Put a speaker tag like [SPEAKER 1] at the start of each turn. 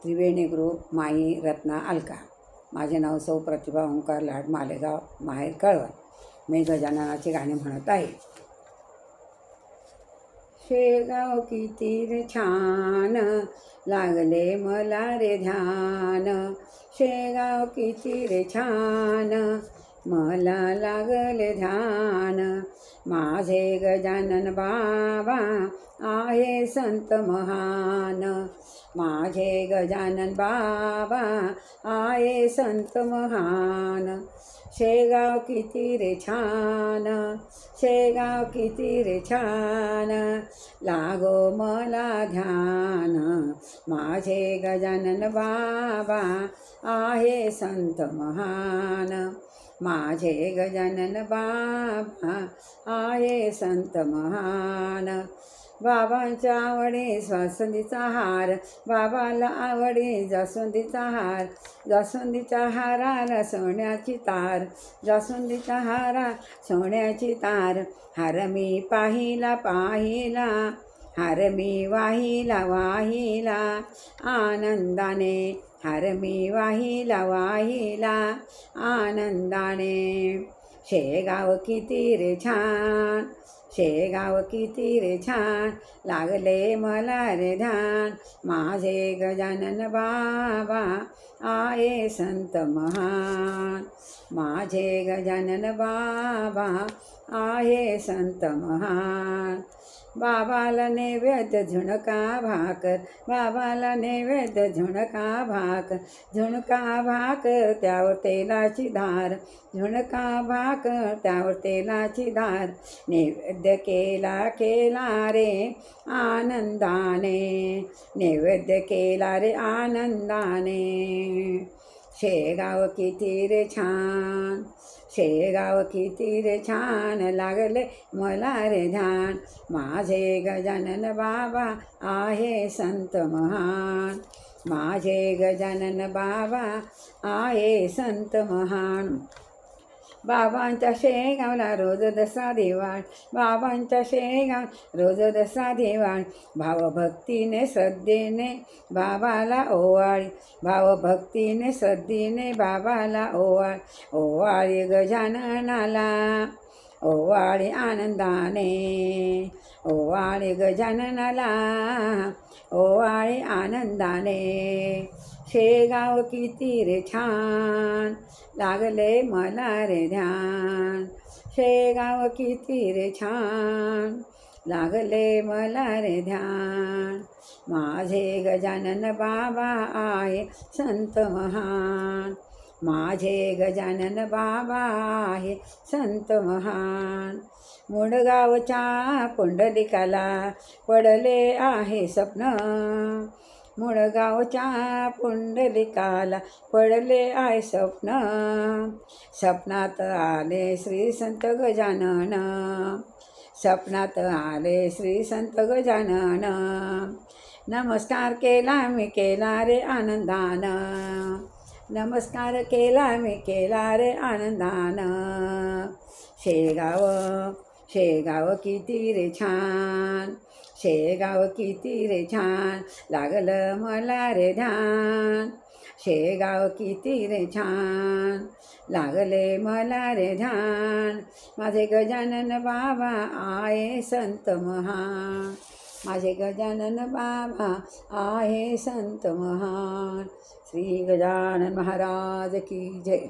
[SPEAKER 1] त्रिवेणी group माई रत्ना अलका. माझे नाव सौ प्रतिभा ओंकार लाड, मालेगाव, माहेर कळवण. मी गजाननाची गाणी म्हणत आहे. शेगाव किती रे छान, लागले मला रे ध्यान. शेगाव किती रे छान, मला लागले ध्यान. माझे गजानन बाबा आहे संत महान. माझे गजानन बाबा आहे संत महान. शेगाव किती रे छान, शेगाव किती रे छान, लागो मला ध्यान. माझे गजानन बाबा आहे संत महान. माझे गजानन बाबा आहे संत महान. बाबांच्या आवडी जास्वंदीचा हार, बाबाला आवडी जास्वंदीचा हार. जास्वंदीच्या हाराला सोन्याची तार, जास्वंदीच्या हारा सोन्याची तार. हार मी पाहिला पाहिला, हार मी वाहिला वाहिला आनंदाने. हार मी वाहिला वाहिला आनंदाने. शेगाव किती रे छान, शेगाव किती रे छान, लागले मला रे ध्यान. माझे गजानन बाबा आहे संत महान. माझे गजानन बाबा आहे संत महान. बाबाला नैवेद्य झुणका भाकर, बाबाला नैवेद्य झुणका भाकर. झुणका भाकर त्यावर तेलाची धार, झुणका भाकर त्यावर तेलाची धार. नैवेद्य केला केला रे आनंदाने, नैवेद्य केला रे आनंदाने. शेगाव किती रे छान, शेगाव किती रे छान, लागले मला रे ध्यान. माझे गजानन बाबा आहे संत महान. माझे गजानन बाबा आहे संत महान. बाबांच्या शेगावला रोज दसरा दिवाळ, बाबांच्या शेगाव रोज दसरा दिवाळ. भावभक्तीने श्रद्धेने बाबाला ओवाळी, भावभक्तीने श्रद्धेने बाबाला ओवाळ. ओवाळी गजाननाला, ओवाळी आनंदाने. ओवाळी गजाननाला, ओवाळी आनंदाने. शेगाव किती रे छान, लागले मला रे ध्यान. शेगाव किती रे छान, लागले मला रे ध्यान. माझे गजानन बाबा आहे संत महान. माझे गजानन बाबा आहे संत महान. मुडगावच्या पुंडलिकाला पडले आहे स्वप्न, मुळगावच्या पुंडलिकाला पडले आहे स्वप्न. स्वप्नात आले श्री संत गजानन, स्वप्नात आले श्री संत गजानन. नमस्कार केला मी केला रे आनंदान, नमस्कार केला मी केला रे आनंदान. शेगाव, शेगाव किती रे छान, शेगाव किती रे छान, लागलं मला रे ध्यान. शेगाव किती रे छान, लागले मला रे ध्यान. माझे गजानन बाबा आहे संत महान. माझे गजानन बाबा आहे संत महान. श्री गजानन महाराज की जय.